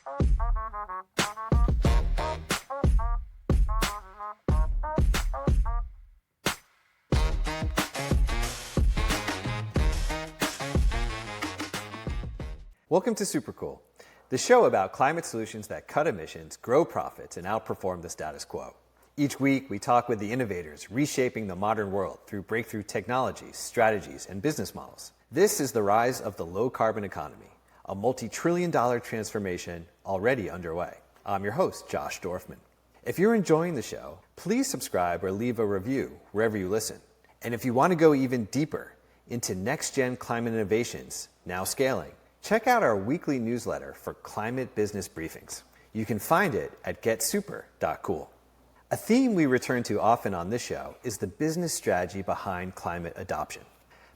Welcome to Supercool, the show about climate solutions that cut emissions, grow profits, and outperform the status quo. Each week, we talk with the innovators reshaping the modern world through breakthrough technologies, strategies, and business models. This is the rise of the low-carbon economy, a multi-trillion-dollar transformation already underway. I'm your host, Josh Dorfman. If you're enjoying the show, please subscribe or leave a review wherever you listen. And if you want to go even deeper into next-gen climate innovations, now scaling, check out our weekly newsletter for climate business briefings. You can find it at getsuper.cool. A theme we return to often on this show is the business strategy behind climate adoption.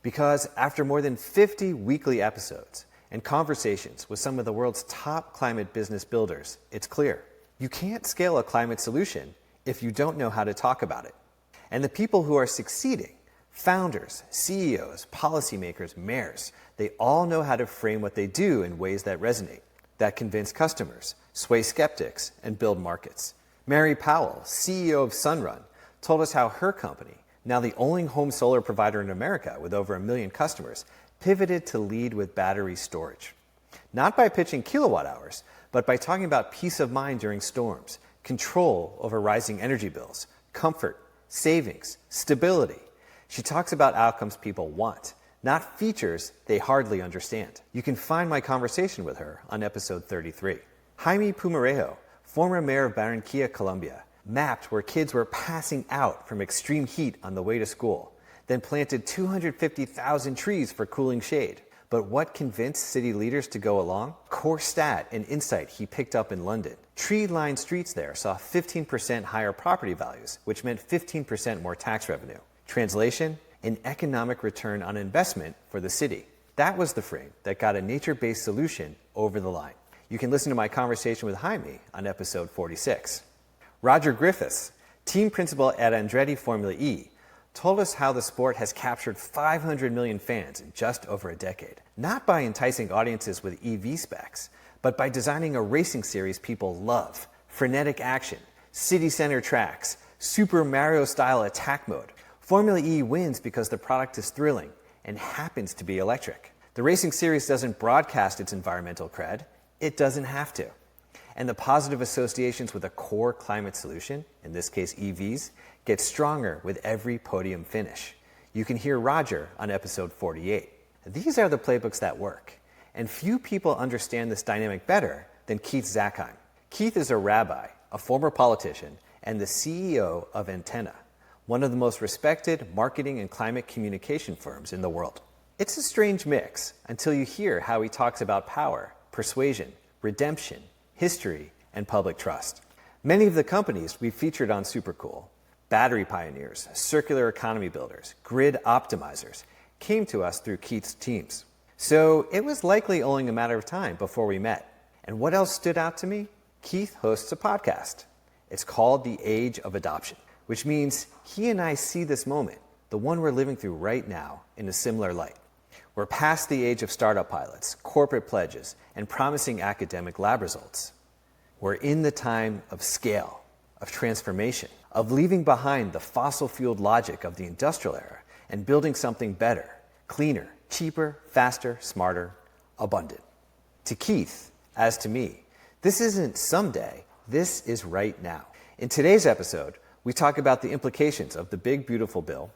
Because after more than 50 weekly episodes and conversations with some of the world's top climate business builders, it's clear. You can't scale a climate solution if you don't know how to talk about it. And the people who are succeeding, founders, CEOs, policymakers, mayors, they all know how to frame what they do in ways that resonate, that convince customers, sway skeptics, and build markets. Mary Powell, CEO of Sunrun, told us how her company, now the only home solar provider in America with over 1 million customers, pivoted to lead with battery storage. Not by pitching kilowatt hours, but by talking about peace of mind during storms, control over rising energy bills, comfort, savings, stability. She talks about outcomes people want, not features they hardly understand. You can find my conversation with her on episode 33. Jaime Pumarejo, former mayor of Barranquilla, Colombia, mapped where kids were passing out from extreme heat on the way to school, then planted 250,000 trees for cooling shade. But what convinced city leaders to go along? Core stat and insight he picked up in London. Tree-lined streets there saw 15% higher property values, which meant 15% more tax revenue. Translation? An economic return on investment for the city. That was the frame that got a nature-based solution over the line. You can listen to my conversation with Jaime on episode 46. Roger Griffiths, team principal at Andretti Formula E, told us how the sport has captured 500 million fans in just over a decade. Not by enticing audiences with EV specs, but by designing a racing series people love. Frenetic action, city center tracks, Super Mario-style attack mode. Formula E wins because the product is thrilling and happens to be electric. The racing series doesn't broadcast its environmental cred. It doesn't have to. And the positive associations with a core climate solution, in this case EVs, get stronger with every podium finish. You can hear Roger on episode 48. These are the playbooks that work. And few people understand this dynamic better than Keith Zakheim. Keith is a rabbi, a former politician, and the CEO of Antenna, one of the most respected marketing and climate communication firms in the world. It's a strange mix until you hear how he talks about power, persuasion, redemption, history, and public trust. Many of the companies we've featured on Supercool, battery pioneers, circular economy builders, grid optimizers, came to us through Keith's teams. So it was likely only a matter of time before we met. And what else stood out to me? Keith hosts a podcast. It's called The Age of Adoption, which means he and I see this moment, the one we're living through right now, in a similar light. We're past the age of startup pilots, corporate pledges, and promising academic lab results. We're in the time of scale, of transformation, of leaving behind the fossil-fueled logic of the industrial era and building something better, cleaner, cheaper, faster, smarter, abundant. To Keith, as to me, this isn't someday, this is right now. In today's episode, we talk about the implications of the Big Beautiful Bill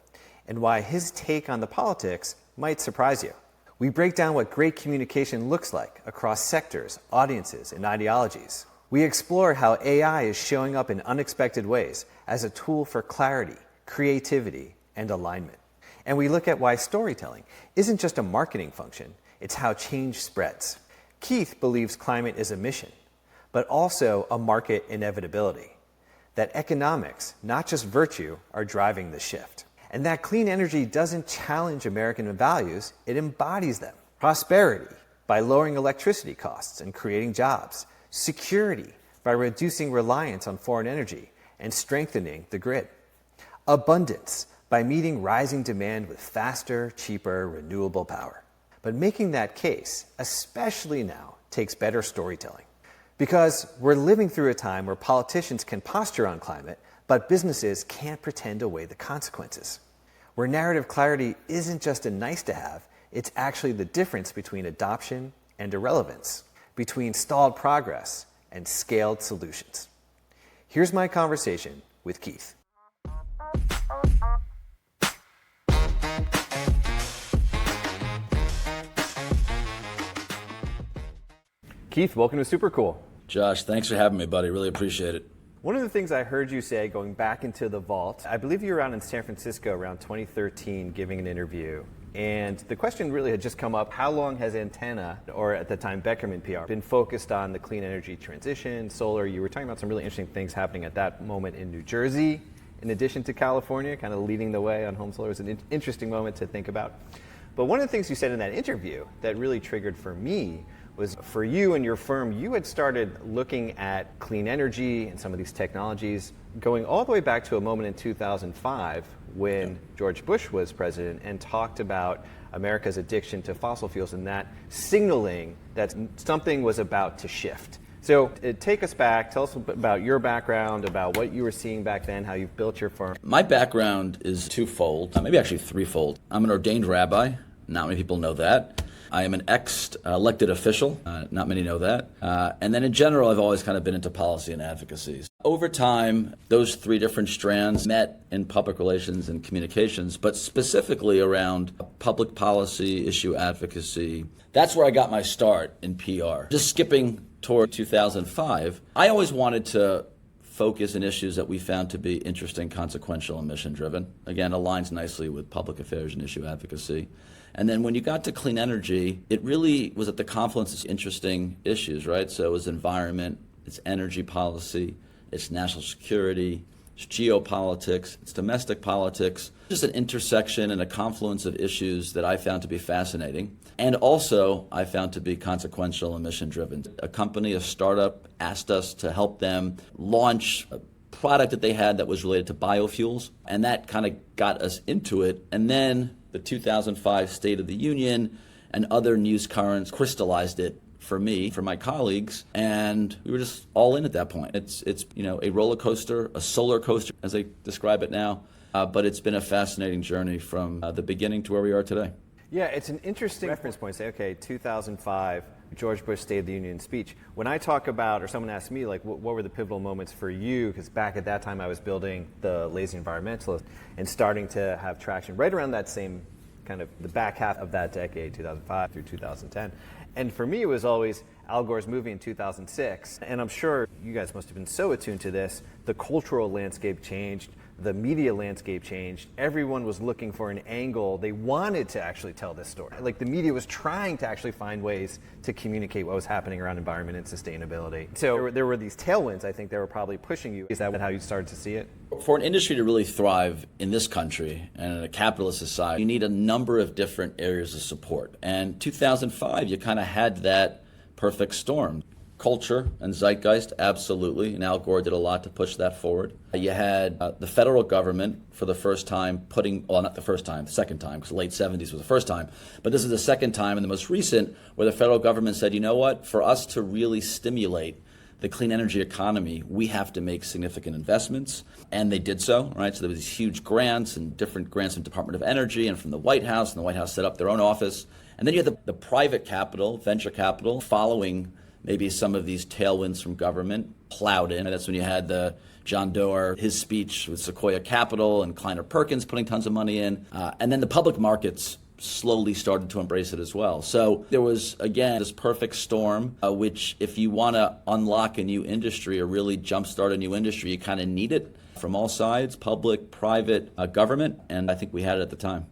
and why his take on the politics might surprise you. We break down what great communication looks like across sectors, audiences, and ideologies. We explore how AI is showing up in unexpected ways as a tool for clarity, creativity, and alignment. And we look at why storytelling isn't just a marketing function, it's how change spreads. Keith believes climate is a mission, but also a market inevitability. That economics, not just virtue, are driving the shift. And that clean energy doesn't challenge American values, it embodies them. Prosperity, by lowering electricity costs and creating jobs. Security, by reducing reliance on foreign energy and strengthening the grid. Abundance, by meeting rising demand with faster, cheaper, renewable power. But making that case, especially now, takes better storytelling. Because we're living through a time where politicians can posture on climate, but businesses can't pretend away the consequences. Where narrative clarity isn't just a nice to have, it's actually the difference between adoption and irrelevance, between stalled progress and scaled solutions. Here's my conversation with Keith. Keith, welcome to Supercool. Josh, thanks for having me, buddy. Really appreciate it. One of the things I heard you say going back into the vault, I believe you were out in San Francisco around 2013 giving an interview. And the question really had just come up, how long has Antenna, or at the time Beckerman PR, been focused on the clean energy transition, solar? You were talking about some really interesting things happening at that moment in New Jersey, in addition to California, kind of leading the way on home solar. It was an interesting moment to think about. But one of the things you said in that interview that really triggered for me was for you and your firm, you had started looking at clean energy and some of these technologies going all the way back to a moment in 2005 when George Bush was president and talked about America's addiction to fossil fuels and that signaling that something was about to shift. So take us back, tell us about your background, about what you were seeing back then, how you've built your firm. My background is twofold, maybe actually threefold. I'm an ordained rabbi. Not many people know that. I am an elected official. Not many know that. And then in general, I've always kind of been into policy and advocacy. Over time, those three different strands met in public relations and communications, but specifically around public policy, issue advocacy. That's where I got my start in PR. Just skipping toward 2005, I always wanted to focus on issues that we found to be interesting, consequential, and mission-driven. Again, aligns nicely with public affairs and issue advocacy. And then when you got to clean energy, it really was at the confluence of interesting issues, right? So it was environment, it's energy policy, it's national security, it's geopolitics, it's domestic politics, just an intersection and a confluence of issues that I found to be fascinating. And also, I found to be consequential and mission-driven. A company, a startup, asked us to help them launch a product that they had that was related to biofuels, and that kind of got us into it. And then the 2005 State of the Union and other news currents crystallized it for me, for my colleagues, and we were just all in at that point. It's a roller coaster, a solar coaster, as they describe it now, but it's been a fascinating journey from the beginning to where we are today. Yeah, it's an interesting reference point. Say, okay, 2005, George Bush State of the Union speech. When I talk about, or someone asks me, like, what were the pivotal moments for you? Because back at that time, I was building the Lazy Environmentalist and starting to have traction right around that same kind of the back half of that decade, 2005 through 2010. And for me, it was always Al Gore's movie in 2006. And I'm sure you guys must have been so attuned to this. The cultural landscape changed. The media landscape changed. Everyone was looking for an angle. They wanted to actually tell this story. Like the media was trying to actually find ways to communicate what was happening around environment and sustainability. So there were these tailwinds, I think, that were probably pushing you. Is that how you started to see it? For an industry to really thrive in this country and in a capitalist society, you need a number of different areas of support. And 2005, you kind of had that perfect storm. Culture and zeitgeist, absolutely, and Al Gore did a lot to push that forward. You had the federal government for the first time not the first time, the second time, because the late 70s was the first time, but this is the second time and the most recent where the federal government said, you know what, for us to really stimulate the clean energy economy, we have to make significant investments, and they did so, right? So there was these huge grants and different grants from the Department of Energy and from the White House, and the White House set up their own office. And then you had the private capital, venture capital, following maybe some of these tailwinds from government plowed in. And that's when you had the John Doerr, his speech with Sequoia Capital and Kleiner Perkins putting tons of money in. And then the public markets slowly started to embrace it as well. So there was, again, this perfect storm, which if you want to unlock a new industry or really jumpstart a new industry, you kind of need it from all sides, public, private, government. And I think we had it at the time.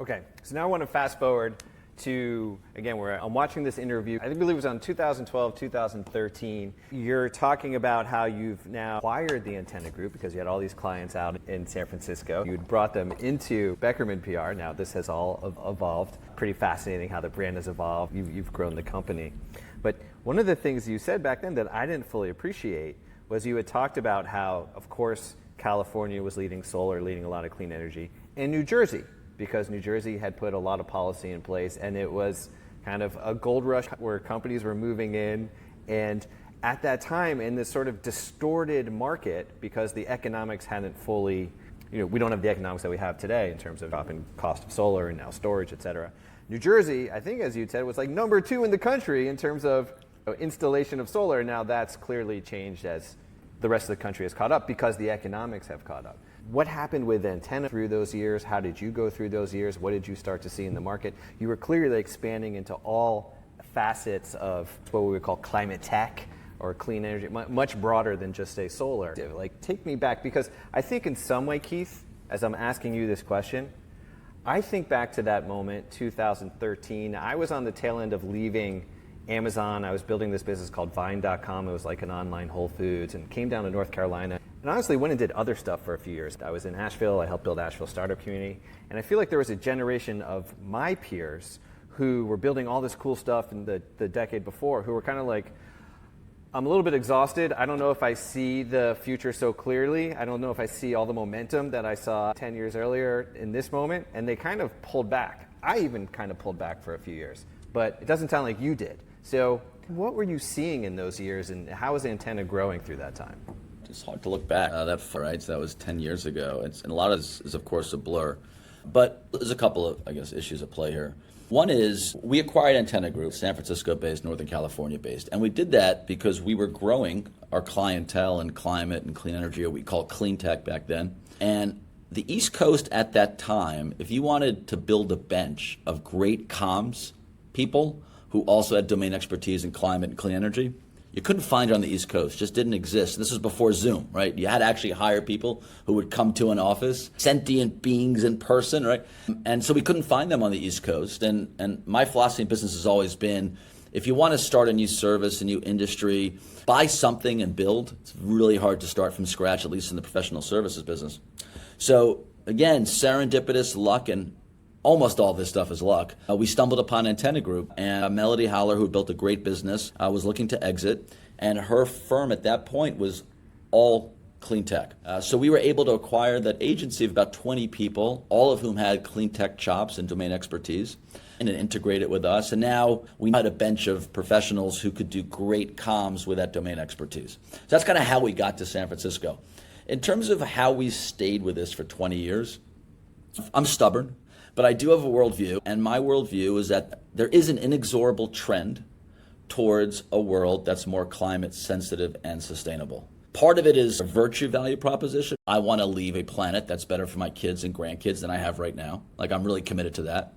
Okay, so now I want to fast forward to, again, I'm watching this interview, I believe it was on 2012, 2013. You're talking about how you've now acquired the Antenna Group because you had all these clients out in San Francisco. You'd brought them into Beckerman PR. Now this has all evolved. Pretty fascinating how the brand has evolved. You've grown the company. But one of the things you said back then that I didn't fully appreciate was you had talked about how, of course, California was leading solar, leading a lot of clean energy, and New Jersey, because New Jersey had put a lot of policy in place, and it was kind of a gold rush where companies were moving in. And at that time in this sort of distorted market because the economics hadn't fully, we don't have the economics that we have today in terms of dropping cost of solar and now storage, et cetera. New Jersey, I think as you said, was like number 2 in the country in terms of installation of solar. Now that's clearly changed as the rest of the country has caught up because the economics have caught up. What happened with antenna through those years? How did you go through those years? What did you start to see in the market? You were clearly expanding into all facets of what we would call climate tech or clean energy, much broader than just say solar. Like, take me back, because I think in some way, Keith, as I'm asking you this question, I think back to that moment, 2013. I was on the tail end of leaving Amazon. I was building this business called Vine.com. It was like an online Whole Foods, and came down to North Carolina. And honestly went and did other stuff for a few years. I was in Asheville. I helped build Asheville startup community. And I feel like there was a generation of my peers who were building all this cool stuff in the decade before, who were kind of like, I'm a little bit exhausted. I don't know if I see the future so clearly. I don't know if I see all the momentum that I saw 10 years earlier in this moment. And they kind of pulled back. I even kind of pulled back for a few years. But it doesn't sound like you did. So what were you seeing in those years, and how was Antenna growing through that time? It's hard to look back that far, right? So that was 10 years ago. And a lot of this is, of course, a blur. But there's a couple of, issues at play here. One is we acquired Antenna Group, San Francisco-based, Northern California-based. And we did that because we were growing our clientele in climate and clean energy, or we called clean tech back then. And the East Coast at that time, if you wanted to build a bench of great comms people who also had domain expertise in climate and clean energy, you couldn't find it on the East Coast. Just didn't exist. This was before Zoom, right? You had to actually hire people who would come to an office, sentient beings in person, right? And so we couldn't find them on the East Coast. And my philosophy in business has always been, if you want to start a new service, a new industry, buy something and build. It's really hard to start from scratch, at least in the professional services business. So again, serendipitous luck, and almost all this stuff is luck. We stumbled upon Antenna Group, and Melody Haller, who built a great business, was looking to exit, and her firm at that point was all clean tech. So we were able to acquire that agency of about 20 people, all of whom had clean tech chops and domain expertise, and integrate it with us. And now we had a bench of professionals who could do great comms with that domain expertise. So that's kind of how we got to San Francisco. In terms of how we stayed with this for 20 years, I'm stubborn. But I do have a worldview, and my worldview is that there is an inexorable trend towards a world that's more climate sensitive and sustainable. Part of it is a virtue value proposition. I want to leave a planet that's better for my kids and grandkids than I have right now. Like, I'm really committed to that.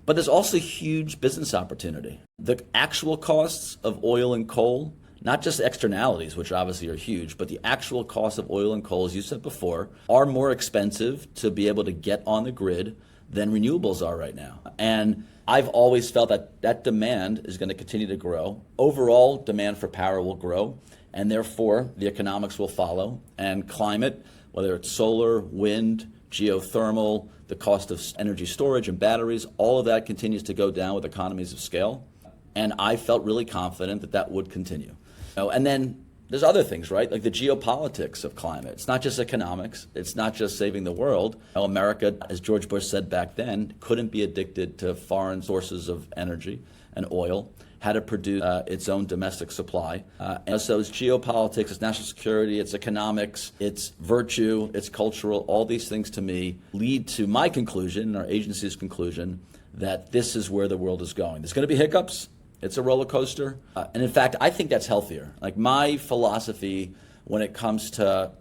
But there's also huge business opportunity. The actual costs of oil and coal, not just externalities, which obviously are huge, but the actual cost of oil and coal, as you said before, are more expensive to be able to get on the grid than renewables are right now. And I've always felt that that demand is going to continue to grow. Overall, demand for power will grow, and therefore the economics will follow. And climate, whether it's solar, wind, geothermal, the cost of energy storage and batteries, all of that continues to go down with economies of scale. And I felt really confident that that would continue. And then there's other things, right? Like the geopolitics of climate. It's not just economics. It's not just saving the world. America, as George Bush said back then, couldn't be addicted to foreign sources of energy and oil, had to produce its own domestic supply. And so it's geopolitics, it's national security, it's economics, it's virtue, it's cultural. All these things to me lead to my conclusion, our agency's conclusion, that this is where the world is going. There's going to be hiccups. It's a roller coaster. And in fact, I think that's healthier. Like, my philosophy when it comes to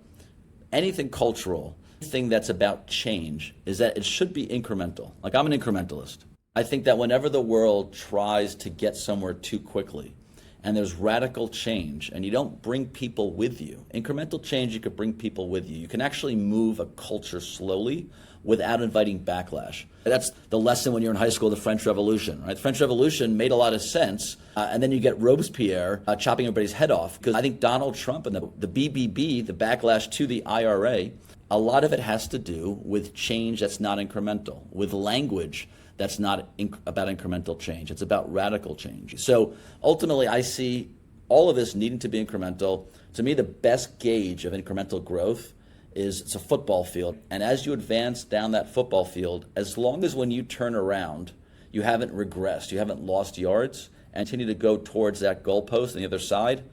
anything cultural, anything that's about change, is that it should be incremental. Like, I'm an incrementalist. I think that whenever the world tries to get somewhere too quickly and there's radical change and you don't bring people with you, incremental change, you could bring people with you. You can actually move a culture slowly without inviting backlash. That's the lesson when you're in high school, the French Revolution, right? The French Revolution made a lot of sense, and then you get Robespierre chopping everybody's head off. Because I think Donald Trump and the BBB, the backlash to the IRA, a lot of it has to do with change that's not incremental, with language that's not about incremental change. It's about radical change. So ultimately, I see all of this needing to be incremental. To me, the best gauge of incremental growth is it's a football field. And as you advance down that football field, as long as when you turn around, you haven't regressed, you haven't lost yards, and continue to go towards that goalpost on the other side,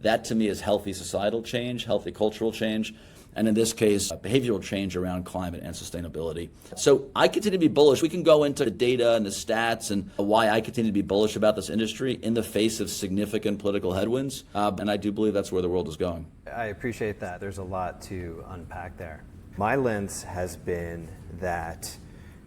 That to me is healthy societal change, healthy cultural change, and in this case, behavioral change around climate and sustainability. So I continue to be bullish. We can go into the data and the stats and why I continue to be bullish about this industry in the face of significant political headwinds, and I do believe that's where the world is going. I appreciate that. There's a lot to unpack there. My lens has been that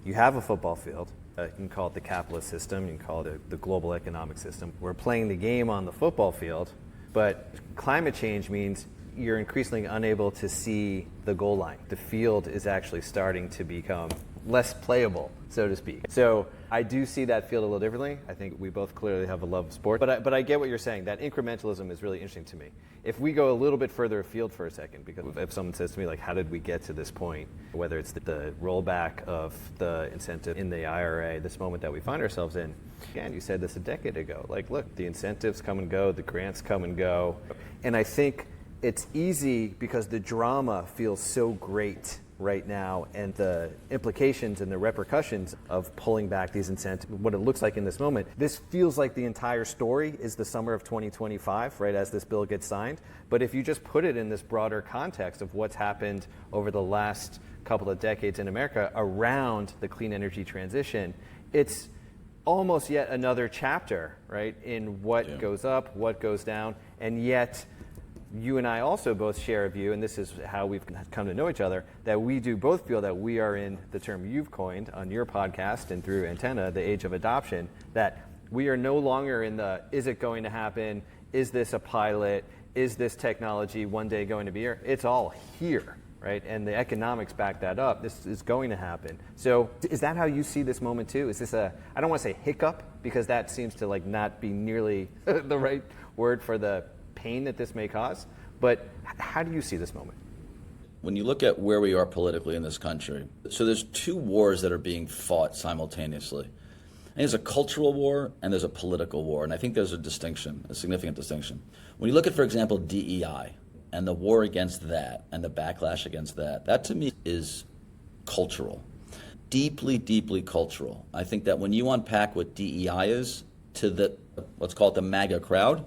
you have a football field. You can call it the capitalist system, you can call it the global economic system. We're playing the game on the football field, but climate change means you're increasingly unable to see the goal line. The field is actually starting to become less playable, so to speak. So I do see that field a little differently. I think we both clearly have a love of sport, but I get what you're saying. That incrementalism is really interesting to me. If we go a little bit further afield for a second, because if someone says to me, like, how did we get to this point, whether it's the rollback of the incentive in the IRA, this moment that we find ourselves in, again, you said this a decade ago, like, look, the incentives come and go, the grants come and go, and I think it's easy because the drama feels so great right now, and the implications and the repercussions of pulling back these incentives, what it looks like in this moment, this feels like the entire story is the summer of 2025, right, as this bill gets signed. But if you just put it in this broader context of what's happened over the last couple of decades in America around the clean energy transition, it's almost yet another chapter, right, in what goes up, what goes down, and yet you and I also both share a view, and this is how we've come to know each other, that we do both feel that we are in the term you've coined on your podcast and through Antenna, the age of adoption, that we are no longer in the, is it going to happen? Is this a pilot? Is this technology one day going to be here? It's all here, right? And the economics back that up. This is going to happen. So is that how you see this moment too? Is this a, I don't want to say hiccup, because that seems to like not be nearly the right word for the pain that this may cause, but how do you see this moment? When you look at where we are politically in this country, so there's two wars that are being fought simultaneously. And there's a cultural war and there's a political war, and I think there's a distinction, a significant distinction. When you look at, for example, DEI and the war against that and the backlash against that, that to me is cultural, deeply, deeply cultural. I think that when you unpack what DEI is to the, let's call it the MAGA crowd,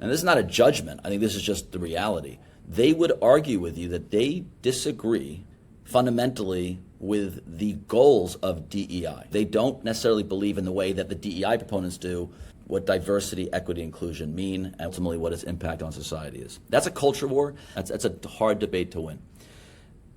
and this is not a judgment, I think this is just the reality, they would argue with you that they disagree fundamentally with the goals of DEI. They don't necessarily believe in the way that the DEI proponents do what diversity, equity, inclusion mean, and ultimately what its impact on society is. That's a culture war. That's a hard debate to win.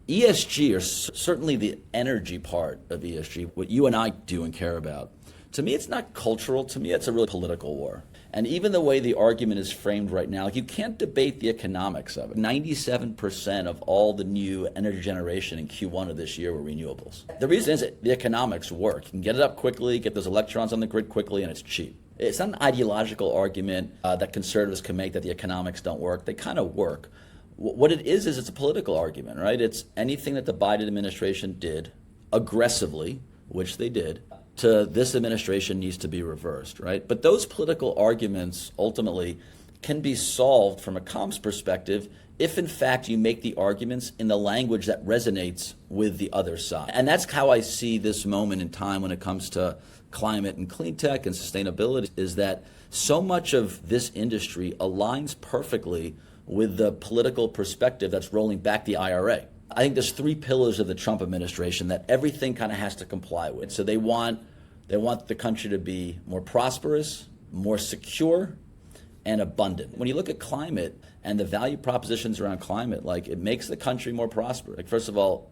ESG, or certainly the energy part of ESG, what you and I do and care about, to me it's not cultural, to me it's a really political war. And even the way the argument is framed right now, like you can't debate the economics of it. 97% of all the new energy generation in Q1 of this year were renewables. The reason is that the economics work. You can get it up quickly, get those electrons on the grid quickly, and it's cheap. It's not an ideological argument that conservatives can make that the economics don't work. They kind of work. What it is it's a political argument, right? It's anything that the Biden administration did aggressively, which they did, to this administration needs to be reversed, right? But those political arguments ultimately can be solved from a comms perspective if in fact you make the arguments in the language that resonates with the other side. And that's how I see this moment in time when it comes to climate and clean tech and sustainability, is that so much of this industry aligns perfectly with the political perspective that's rolling back the IRA. I think there's three pillars of the Trump administration that everything kind of has to comply with. So they want the country to be more prosperous, more secure, and abundant. When you look at climate and the value propositions around climate, like it makes the country more prosperous. Like first of all,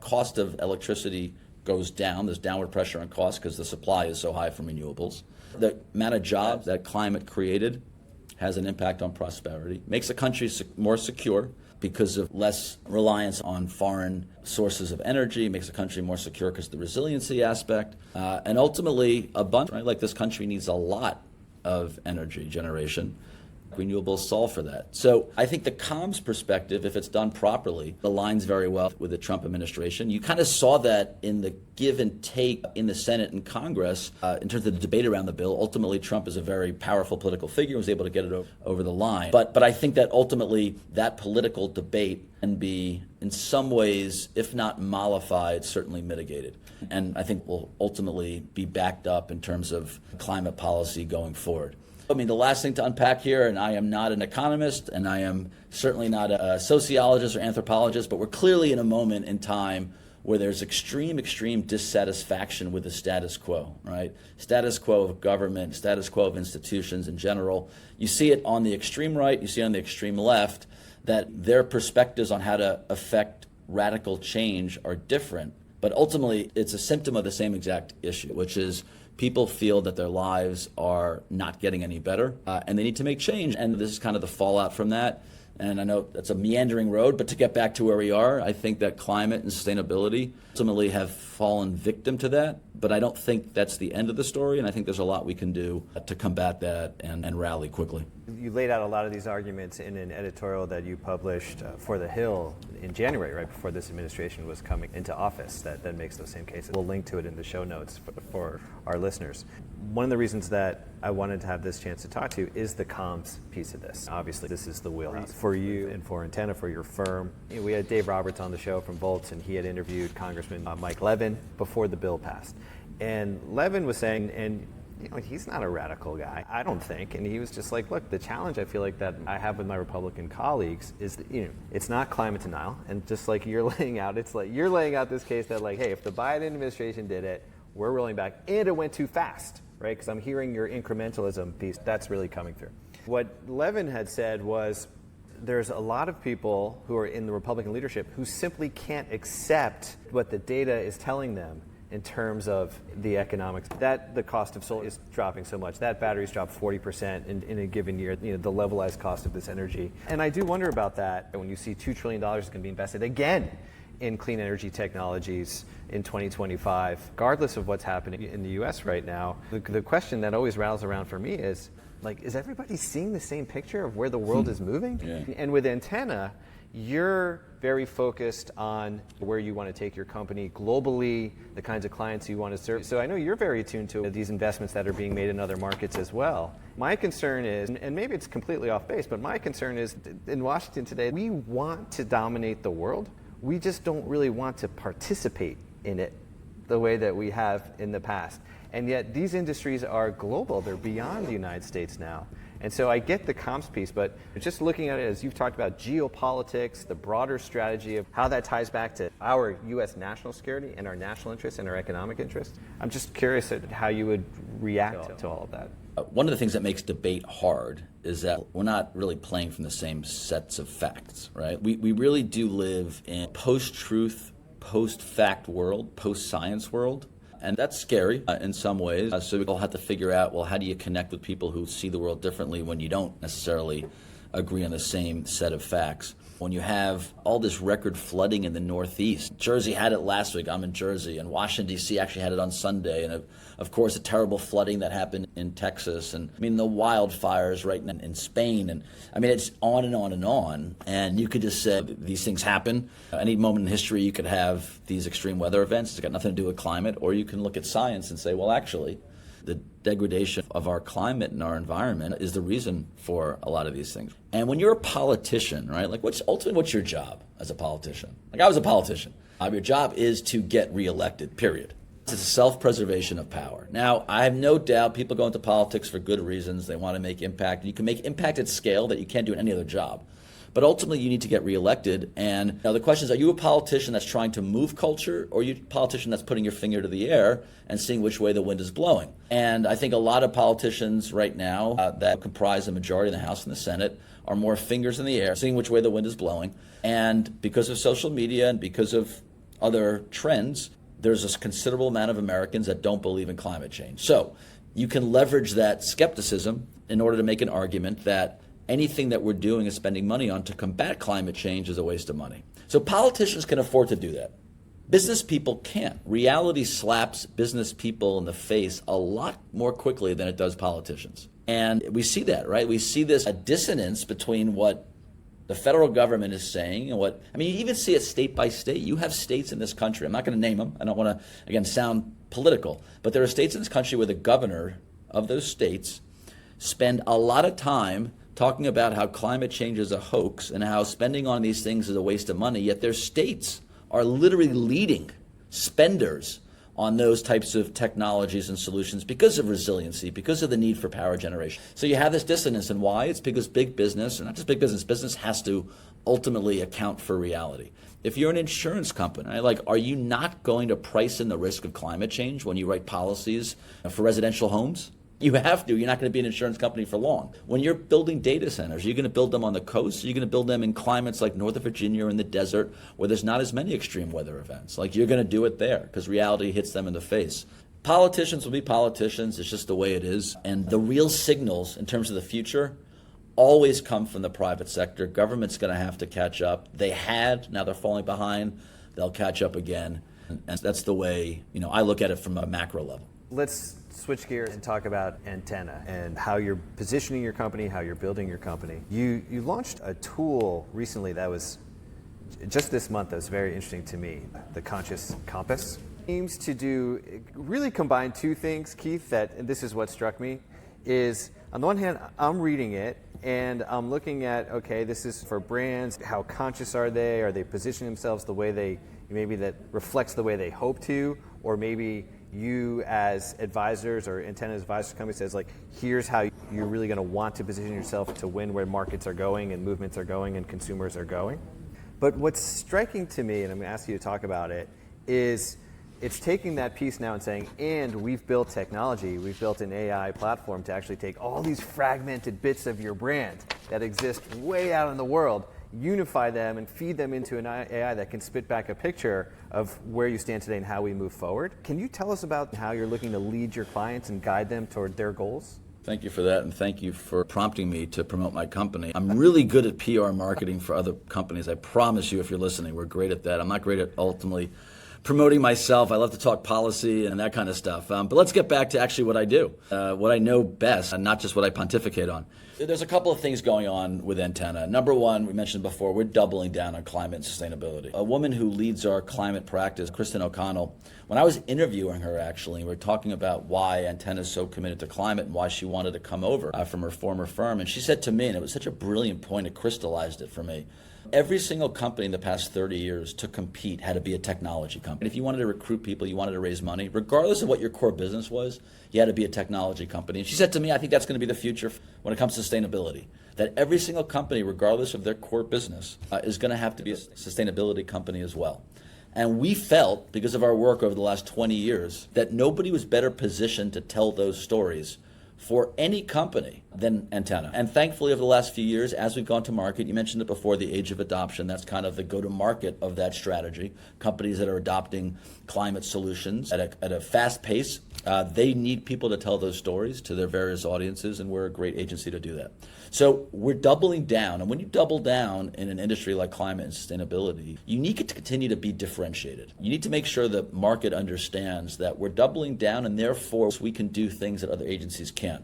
cost of electricity goes down. There's downward pressure on cost because the supply is so high from renewables. The amount of jobs that climate created has an impact on prosperity. Makes the country more secure because of less reliance on foreign sources of energy. Makes the country more secure because of the resiliency aspect. And ultimately, abundant, right? Like this country needs a lot of energy generation. Renewables solve for that. So I think the comms perspective, if it's done properly, aligns very well with the Trump administration. You kind of saw that in the give and take in the Senate and Congress in terms of the debate around the bill. Ultimately, Trump is a very powerful political figure, was able to get it over the line. But I think that ultimately that political debate can be, in some ways, if not mollified, certainly mitigated. And I think will ultimately be backed up in terms of climate policy going forward. I mean, the last thing to unpack here, and I am not an economist, and I am certainly not a sociologist or anthropologist, but we're clearly in a moment in time where there's extreme dissatisfaction with the status quo, right? Status quo of government, status quo of institutions in general. You see it on the extreme right, you see it on the extreme left, that their perspectives on how to affect radical change are different. But ultimately, it's a symptom of the same exact issue, which is people feel that their lives are not getting any better, and they need to make change. And this is kind of the fallout from that. And I know that's a meandering road, but to get back to where we are, I think that climate and sustainability ultimately have fallen victim to that. But I don't think that's the end of the story, and I think there's a lot we can do to combat that and rally quickly. You laid out a lot of these arguments in an editorial that you published for The Hill in January, right before this administration was coming into office, that makes those same cases. We'll link to it in the show notes for our listeners. One of the reasons that I wanted to have this chance to talk to you is the comms piece of this. Obviously, this is the wheelhouse for you and for Antenna, for your firm. You know, we had Dave Roberts on the show from Volts, and he had interviewed Congressman Mike Levin before the bill passed. And Levin was saying, and you know, he's not a radical guy, I don't think. And he was just like, look, the challenge I feel like that I have with my Republican colleagues is that, you know, it's not climate denial. And just like you're laying out, it's like you're laying out this case that like, hey, if the Biden administration did it, we're rolling back, and it went too fast, right? Because I'm hearing your incrementalism piece, that's really coming through. What Levin had said was, there's a lot of people who are in the Republican leadership who simply can't accept what the data is telling them in terms of the economics, that the cost of solar is dropping so much, that batteries drop 40% in a given year, you know, the levelized cost of this energy. And I do wonder about that when you see $2 trillion is going to be invested again in clean energy technologies in 2025, regardless of what's happening in the US right now. The question that always rattles around for me is, like, is everybody seeing the same picture of where the world is moving? Yeah. And with Antenna, you're very focused on where you want to take your company globally, the kinds of clients you want to serve. So I know you're very attuned to these investments that are being made in other markets as well. My concern is, and maybe it's completely off base, but my concern is in Washington today, we want to dominate the world. We just don't really want to participate in it the way that we have in the past. And yet these industries are global. They're beyond the United States now. And so I get the comps piece, but just looking at it as you've talked about geopolitics, the broader strategy of how that ties back to our U.S. national security and our national interests and our economic interests, I'm just curious at how you would react to all of that. One of the things that makes debate hard is that we're not really playing from the same sets of facts, right? We really do live in a post-truth, post-fact world, post-science world. And that's scary in some ways. So we all have to figure out, well, how do you connect with people who see the world differently when you don't necessarily agree on the same set of facts? When you have all this record flooding in the Northeast, Jersey had it last week, I'm in Jersey, and Washington, D.C. actually had it on Sunday, and of course the terrible flooding that happened in Texas, and I mean the wildfires right in Spain, and I mean it's on and on and on, and you could just say these things happen. Any moment in history you could have these extreme weather events, it's got nothing to do with climate, or you can look at science and say, well actually, the degradation of our climate and our environment is the reason for a lot of these things. And when you're a politician, right, like what's your job as a politician? Like I was a politician. Your job is to get reelected, period. It's a self-preservation of power. Now, I have no doubt people go into politics for good reasons. They want to make impact. You can make impact at scale that you can't do in any other job. But ultimately, you need to get reelected. And now the question is, are you a politician that's trying to move culture, or are you a politician that's putting your finger to the air and seeing which way the wind is blowing? And I think a lot of politicians right now that comprise the majority in the House and the Senate are more fingers in the air, seeing which way the wind is blowing. And because of social media and because of other trends, there's a considerable amount of Americans that don't believe in climate change. So you can leverage that skepticism in order to make an argument that anything that we're doing and spending money on to combat climate change is a waste of money. So politicians can afford to do that. Business people can't. Reality slaps business people in the face a lot more quickly than it does politicians. And we see that, right? We see this dissonance between what the federal government is saying and what, I mean, you even see it state by state. You have states in this country, I'm not going to name them, I don't want to, again, sound political, but there are states in this country where the governor of those states spend a lot of time talking about how climate change is a hoax and how spending on these things is a waste of money, yet their states are literally leading spenders on those types of technologies and solutions because of resiliency, because of the need for power generation. So you have this dissonance, and why? It's because big business, and not just big business, business has to ultimately account for reality. If you're an insurance company, right, like, are you not going to price in the risk of climate change when you write policies for residential homes? You have to. You're not going to be an insurance company for long. When you're building data centers, you're going to build them on the coast. You're going to build them in climates like Northern Virginia or in the desert where there's not as many extreme weather events. Like, you're going to do it there because reality hits them in the face. Politicians will be politicians. It's just the way it is. And the real signals in terms of the future always come from the private sector. Government's going to have to catch up. They had. Now they're falling behind. They'll catch up again. And that's the way, I look at it from a macro level. Let's switch gears and talk about Antenna and how you're positioning your company, how you're building your company. You launched a tool recently that was just this month that was very interesting to me, the Conscious Compass. Aims to really combine two things, Keith, and this is what struck me, is on the one hand, I'm reading it and I'm looking at, okay, this is for brands, how conscious are they? Are they positioning themselves the way maybe that reflects the way they hope to, or maybe you as advisors or Antenna advisors company says, like, here's how you're really going to want to position yourself to win where markets are going and movements are going and consumers are going. But what's striking to me, and I'm going to ask you to talk about it, is it's taking that piece now and saying, and we've built technology, we've built an AI platform to actually take all these fragmented bits of your brand that exist way out in the world, unify them and feed them into an AI that can spit back a picture of where you stand today and how we move forward. Can you tell us about how you're looking to lead your clients and guide them toward their goals? Thank you for that, and thank you for prompting me to promote my company. I'm really good at PR marketing for other companies. I promise you, if you're listening, we're great at that. I'm not great at ultimately promoting myself. I love to talk policy and that kind of stuff. But let's get back to actually what I do, what I know best, and not just what I pontificate on. There's a couple of things going on with Antenna. Number one, we mentioned before, we're doubling down on climate and sustainability. A woman who leads our climate practice, Kristen O'Connell, when I was interviewing her, actually, we were talking about why Antenna is so committed to climate and why she wanted to come over from her former firm. And she said to me, and it was such a brilliant point, it crystallized it for me, every single company in the past 30 years to compete had to be a technology company. If you wanted to recruit people, you wanted to raise money, regardless of what your core business was, you had to be a technology company. And she said to me, I think that's going to be the future when it comes to sustainability, that every single company, regardless of their core business, is going to have to be a sustainability company as well. And we felt, because of our work over the last 20 years, that nobody was better positioned to tell those stories for any company than Antenna. And thankfully, over the last few years, as we've gone to market, you mentioned it before, the age of adoption, that's kind of the go-to-market of that strategy. Companies that are adopting climate solutions at a fast pace, they need people to tell those stories to their various audiences, and we're a great agency to do that. So we're doubling down, and when you double down in an industry like climate and sustainability, you need to continue to be differentiated. You need to make sure the market understands that we're doubling down, and therefore we can do things that other agencies can't.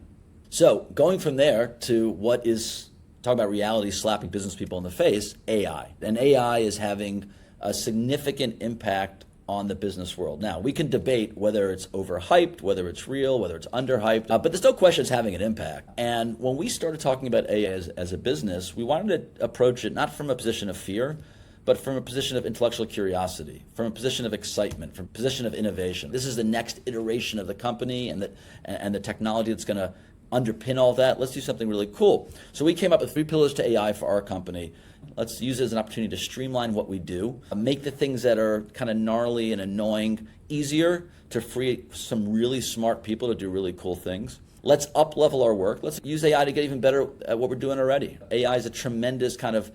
So going from there to what is, talk about reality slapping business people in the face, AI. And AI is having a significant impact on the business world. Now, we can debate whether it's overhyped, whether it's real, whether it's underhyped, but there's no question it's having an impact. And when we started talking about AI as a business, we wanted to approach it not from a position of fear, but from a position of intellectual curiosity, from a position of excitement, from a position of innovation. This is the next iteration of the company and the technology that's going to underpin all that. Let's do something really cool. So we came up with 3 pillars to AI for our company. Let's use it as an opportunity to streamline what we do, make the things that are kind of gnarly and annoying easier, to free some really smart people to do really cool things. Let's up-level our work. Let's use AI to get even better at what we're doing already. AI is a tremendous kind of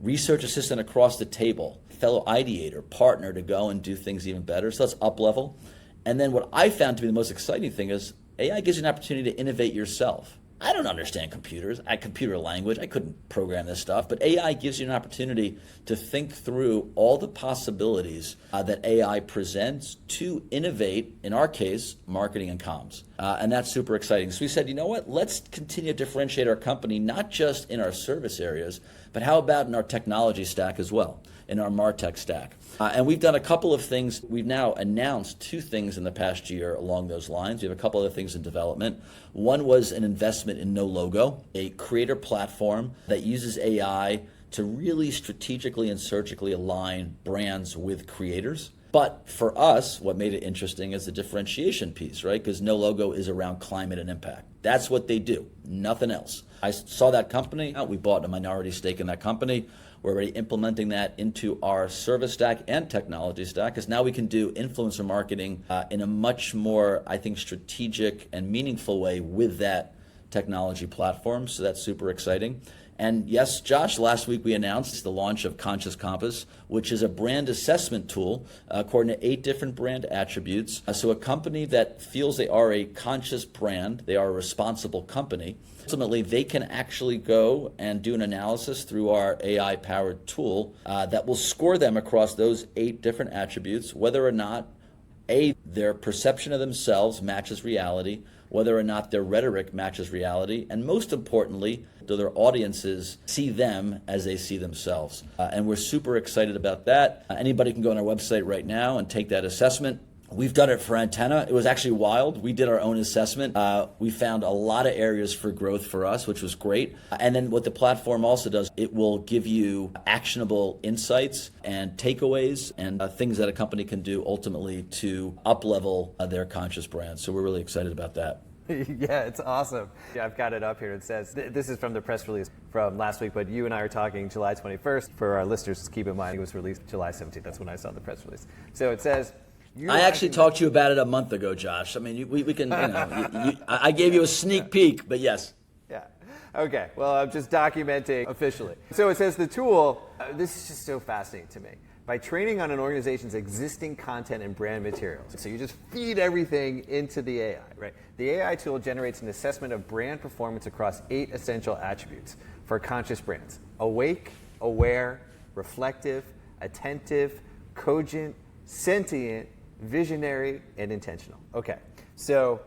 research assistant across the table, fellow ideator, partner to go and do things even better. So let's up-level. And then what I found to be the most exciting thing is AI gives you an opportunity to innovate yourself. I don't understand computers, computer language. I couldn't program this stuff, but AI gives you an opportunity to think through all the possibilities that AI presents to innovate, in our case, marketing and comms. And that's super exciting. So we said, you know what, let's continue to differentiate our company, not just in our service areas, but how about in our technology stack as well, in our MarTech stack. And we've done a couple of things. We've now announced 2 things in the past year along those lines. We have a couple other things in development. One was an investment in No Logo, a creator platform that uses AI to really strategically and surgically align brands with creators. But for us, what made it interesting is the differentiation piece, right? Because No Logo is around climate and impact. That's what they do, nothing else. I saw that company, we bought a minority stake in that company. We're already implementing that into our service stack and technology stack, because now we can do influencer marketing in a much more, I think, strategic and meaningful way with that technology platform. So that's super exciting. And yes, Josh, last week we announced the launch of Conscious Compass, which is a brand assessment tool according to 8 different brand attributes. So a company that feels they are a conscious brand, they are a responsible company, ultimately they can actually go and do an analysis through our AI-powered tool that will score them across those 8 different attributes, whether or not their perception of themselves matches reality, whether or not their rhetoric matches reality, and most importantly, do their audiences see them as they see themselves. And we're super excited about that. Anybody can go on our website right now and take that assessment. We've done it for Antenna. It was actually wild. We did our own assessment. We found a lot of areas for growth for us, which was great. And then what the platform also does, it will give you actionable insights and takeaways and things that a company can do ultimately to up-level their conscious brand. So we're really excited about that. Yeah, it's awesome. Yeah, I've got it up here. It says, this is from the press release from last week, but you and I are talking July 21st. For our listeners, just keep in mind it was released July 17th. That's when I saw the press release. So it says, I actually talked to you about it a month ago, Josh. I mean, we can, I gave you a sneak peek, but yes. Yeah. Okay. Well, I'm just documenting officially. So it says the tool, this is just so fascinating to me. By training on an organization's existing content and brand materials. So you just feed everything into the AI, right? The AI tool generates an assessment of brand performance across 8 essential attributes for conscious brands: awake, aware, reflective, attentive, cogent, sentient, visionary, and intentional. Okay, so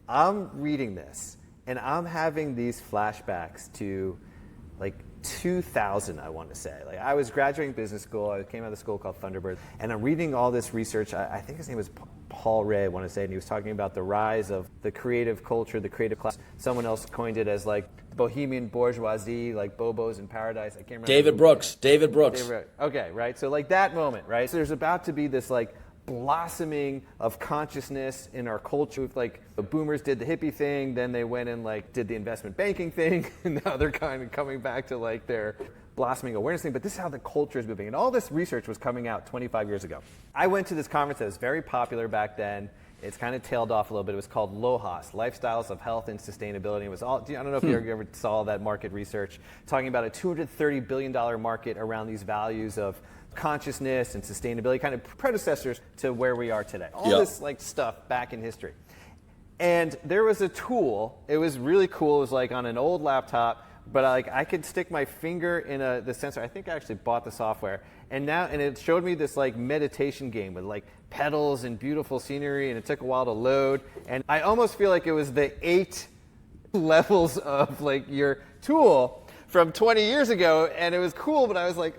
I'm reading this and I'm having these flashbacks to like 2000, I want to say. Like, I was graduating business school. I came out of a school called Thunderbird, and I'm reading all this research. I think his name was Paul Ray, I want to say, and he was talking about the rise of the creative culture, the creative class. Someone else coined it as like bohemian bourgeoisie, like Bobo's in Paradise. I can't remember. David Brooks. Okay, right? So like that moment, right? So there's about to be this like blossoming of consciousness in our culture. Like the boomers did the hippie thing, then they went and like did the investment banking thing, and now they're kind of coming back to like their blossoming awareness thing. But this is how the culture is moving, and all this research was coming out 25 years ago. I went to this conference that was very popular back then. It's kind of tailed off a little bit. It was called LOHAS, Lifestyles of Health and Sustainability. It was all, I don't know if you ever saw that market research, talking about a $230 billion market around these values of consciousness and sustainability, kind of predecessors to where we are today. All this like stuff back in history. And there was a tool. It was really cool. It was like on an old laptop, but I could stick my finger in the sensor. I think I actually bought the software. And it showed me this like meditation game with like pedals and beautiful scenery, and it took a while to load. And I almost feel like it was the 8 levels of like your tool from 20 years ago, and it was cool, but I was like,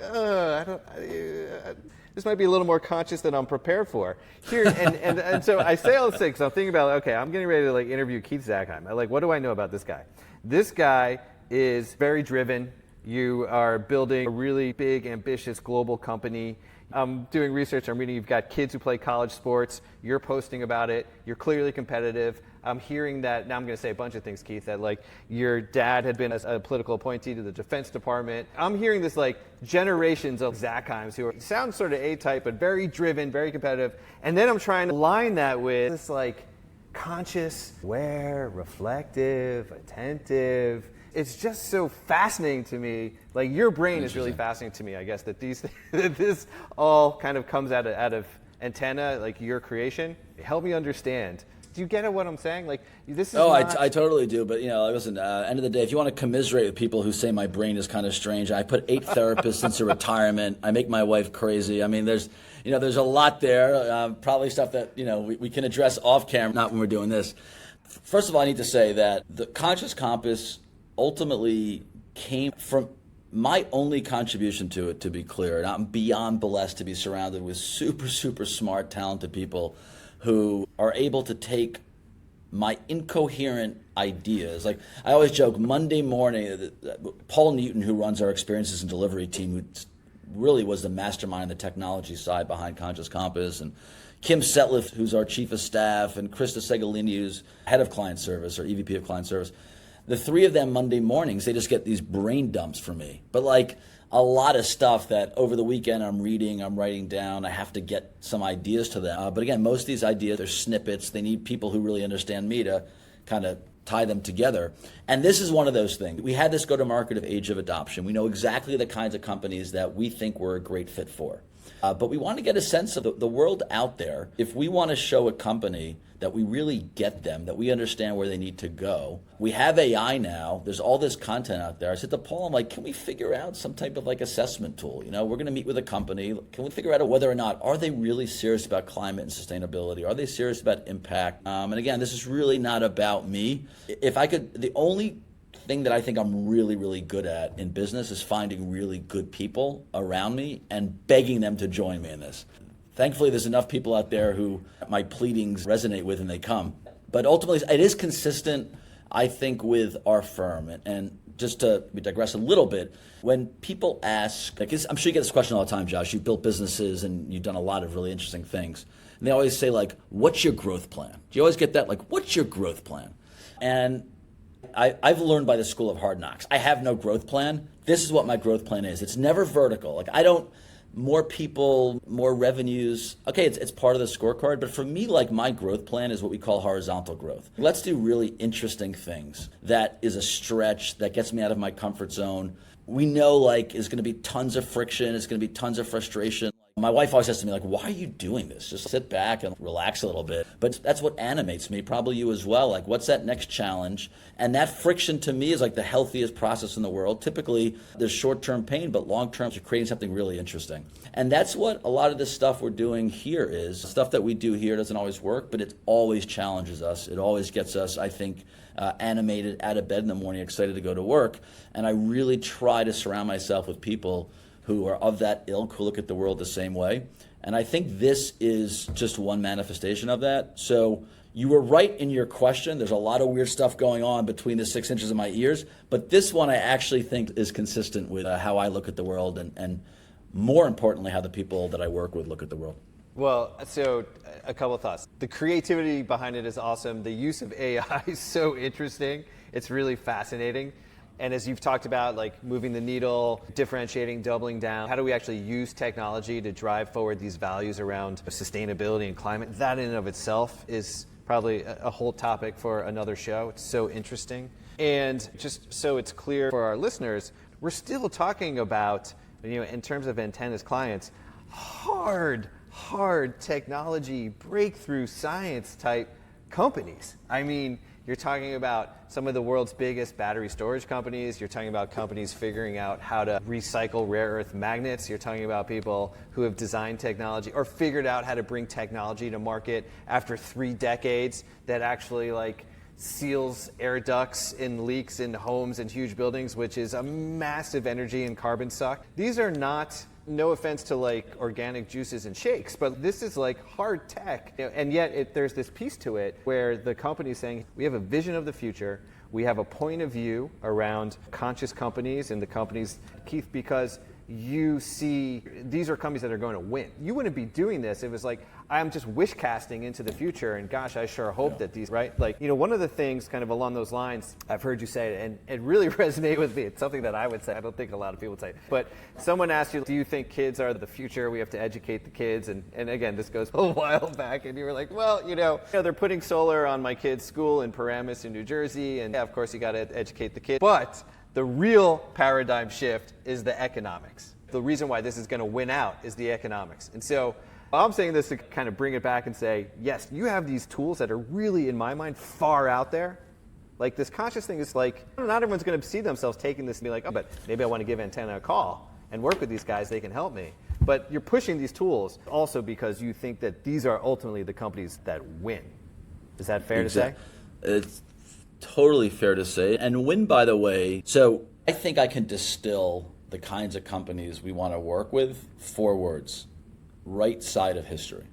this might be a little more conscious than I'm prepared for. Here, and so I say all this because I'm thinking about, okay, I'm getting ready to like interview Keith Zakheim. I'm like, what do I know about this guy? This guy is very driven. You are building a really big, ambitious global company. I'm doing research. I'm reading you've got kids who play college sports. You're posting about it. You're clearly competitive. I'm hearing that, now I'm going to say a bunch of things, Keith, that like your dad had been a political appointee to the Defense Department. I'm hearing this like generations of Zakheims who sound sort of A-type, but very driven, very competitive. And then I'm trying to line that with this like conscious, aware, reflective, attentive. It's just so fascinating to me. Like your brain is really fascinating to me, I guess, that that this all kind of comes out of Antenna, like your creation. Help me understand. Do you get what I'm saying? Like this is. I totally do. But listen. End of the day, if you want to commiserate with people who say my brain is kind of strange, I put 8 therapists into retirement. I make my wife crazy. I mean, there's a lot there. Probably stuff that we can address off camera, not when we're doing this. First of all, I need to say that the Conscious Compass ultimately came from my only contribution to it. To be clear, and I'm beyond blessed to be surrounded with super, super smart, talented people who are able to take my incoherent ideas. Like I always joke, Monday morning, Paul Newton, who runs our experiences and delivery team, who really was the mastermind, the technology side behind Conscious Compass, and Kim Setliff, who's our chief of staff, and Krista Segolini, who's head of client service or EVP of client service. The three of them Monday mornings, they just get these brain dumps from me. But like a lot of stuff that over the weekend I'm reading, I'm writing down, I have to get some ideas to them. But again, most of these ideas are snippets. They need people who really understand me to kind of tie them together. And this is one of those things. We had this go-to-market of age of adoption. We know exactly the kinds of companies that we think we're a great fit for. But we want to get a sense of the world out there. If we want to show a company that we really get them, that we understand where they need to go. We have AI now. There's all this content out there. I said to Paul, I'm like, can we figure out some type of like assessment tool? You know, we're going to meet with a company. Can we figure out whether or not, are they really serious about climate and sustainability? Are they serious about impact? And again, this is really not about me. If I could, the only thing that I think I'm really, really good at in business is finding really good people around me and begging them to join me in this. Thankfully, there's enough people out there who my pleadings resonate with and they come. But ultimately, it is consistent, I think, with our firm. And just to digress a little bit, when people ask, like, I'm sure you get this question all the time, Josh. You've built businesses and you've done a lot of really interesting things. And they always say, like, what's your growth plan? Do you always get that? Like, what's your growth plan? And I've learned by the school of hard knocks. I have no growth plan. This is what my growth plan is. It's never vertical. Like, I don't, more people, more revenues. Okay, it's part of the scorecard. But for me, like, my growth plan is what we call horizontal growth. Let's do really interesting things. That is a stretch that gets me out of my comfort zone. We know, like, is going to be tons of friction. It's going to be tons of frustration. My wife always says to me, like, why are you doing this? Just sit back and relax a little bit. But that's what animates me, probably you as well. Like, what's that next challenge? And that friction to me is like the healthiest process in the world. Typically, there's short-term pain, but long-term, you're creating something really interesting. And that's what a lot of this stuff we're doing here is. Stuff that we do here doesn't always work, but it always challenges us. It always gets us, I think, animated, out of bed in the morning, excited to go to work. And I really try to surround myself with people who are of that ilk, who look at the world the same way. And I think this is just one manifestation of that. So you were right in your question. There's a lot of weird stuff going on between the 6 inches of my ears. But this one I actually think is consistent with how I look at the world and more importantly, how the people that I work with look at the world. Well, so a couple of thoughts. The creativity behind it is awesome. The use of AI is so interesting. It's really fascinating. And as you've talked about, like moving the needle, differentiating, doubling down, how do we actually use technology to drive forward these values around sustainability and climate? That in and of itself is probably a whole topic for another show. It's so interesting. And just so it's clear for our listeners, we're still talking about, in terms of Antenna's clients, hard technology, breakthrough science type companies. I mean, you're talking about some of the world's biggest battery storage companies. You're talking about companies figuring out how to recycle rare earth magnets. You're talking about people who have designed technology or figured out how to bring technology to market after 3 decades that actually like seals air ducts in leaks in homes and huge buildings, which is a massive energy and carbon suck. These are not, no offense to like organic juices and shakes, but this is like hard tech. And yet there's this piece to it where the company's saying, we have a vision of the future. We have a point of view around conscious companies and the companies, Keith, because you see these are companies that are going to win. You wouldn't be doing this if it was like, I'm just wish casting into the future and gosh, I sure hope that these, right? Like, one of the things kind of along those lines, I've heard you say it and it really resonated with me. It's something that I would say. I don't think a lot of people would say. But someone asked you, do you think kids are the future? We have to educate the kids. And again, this goes a while back and you were like, well, they're putting solar on my kid's school in Paramus in New Jersey. And yeah, of course you got to educate the kids. But the real paradigm shift is the economics. The reason why this is going to win out is the economics. And so I'm saying this to kind of bring it back and say, yes, you have these tools that are really, in my mind, far out there. Like this conscious thing is like, not everyone's going to see themselves taking this and be like, oh, but maybe I want to give Antenna a call and work with these guys. They can help me. But you're pushing these tools also because you think that these are ultimately the companies that win. Is that fair to say? It's totally fair to say. And win, by the way, so I think I can distill the kinds of companies we want to work with 4 words: right side of history.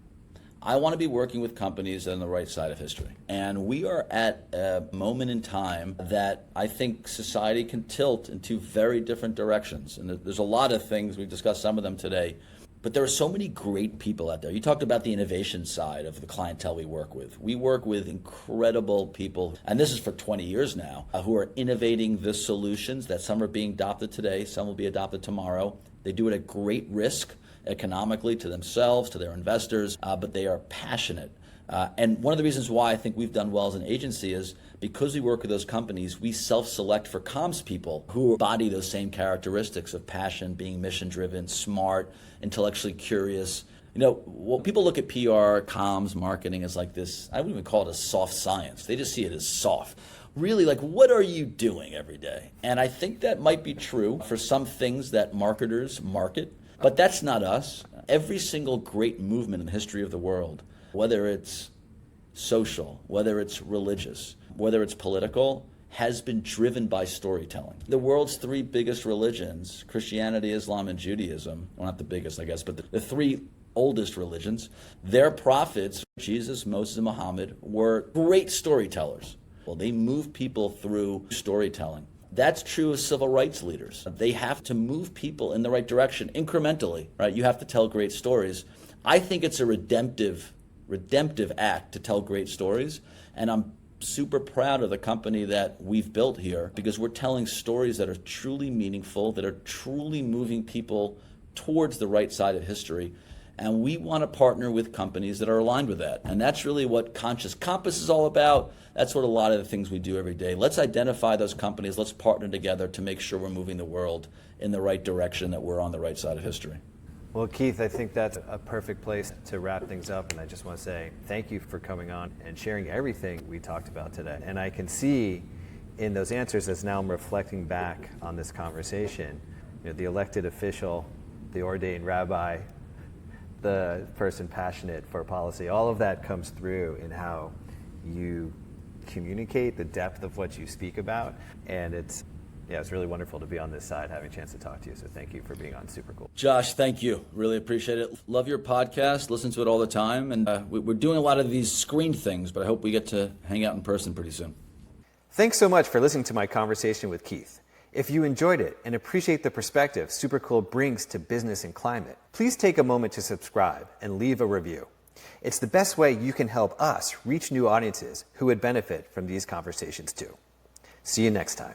I want to be working with companies that are on the right side of history. And we are at a moment in time that I think society can tilt in two very different directions. And there's a lot of things, we've discussed some of them today, but there are so many great people out there. You talked about the innovation side of the clientele we work with. We work with incredible people, and this is for 20 years now, who are innovating the solutions that some are being adopted today, some will be adopted tomorrow. They do it at great risk economically to themselves, to their investors, but they are passionate. And one of the reasons why I think we've done well as an agency is because we work with those companies, we self-select for comms people who embody those same characteristics of passion, being mission-driven, smart, intellectually curious. You know, when people look at PR, comms, marketing as like this, I wouldn't even call it a soft science. They just see it as soft. Really, like, what are you doing every day? And I think that might be true for some things that marketers market, but that's not us. Every single great movement in the history of the world, whether it's social, whether it's religious, whether it's political, has been driven by storytelling. The world's three biggest religions, Christianity, Islam, and Judaism, well, not the biggest, I guess, but the three oldest religions, their prophets, Jesus, Moses, and Muhammad, were great storytellers. Well, they move people through storytelling. That's true of civil rights leaders. They have to move people in the right direction incrementally, right? You have to tell great stories. I think it's a redemptive act to tell great stories, and I'm super proud of the company that we've built here because we're telling stories that are truly meaningful, that are truly moving people towards the right side of history. And we want to partner with companies that are aligned with that. And that's really what Conscious Compass is all about. That's what a lot of the things we do every day. Let's identify those companies. Let's partner together to make sure we're moving the world in the right direction, that we're on the right side of history. Well, Keith, I think that's a perfect place to wrap things up. And I just want to say thank you for coming on and sharing everything we talked about today. And I can see in those answers, as now I'm reflecting back on this conversation, you know, the elected official, the ordained rabbi, the person passionate for policy, all of that comes through in how you communicate the depth of what you speak about. And it's really wonderful to be on this side, having a chance to talk to you. So thank you for being on Supercool. Josh, thank you. Really appreciate it. Love your podcast. Listen to it all the time. And we're doing a lot of these screen things, but I hope we get to hang out in person pretty soon. Thanks so much for listening to my conversation with Keith. If you enjoyed it and appreciate the perspective Supercool brings to business and climate, please take a moment to subscribe and leave a review. It's the best way you can help us reach new audiences who would benefit from these conversations too. See you next time.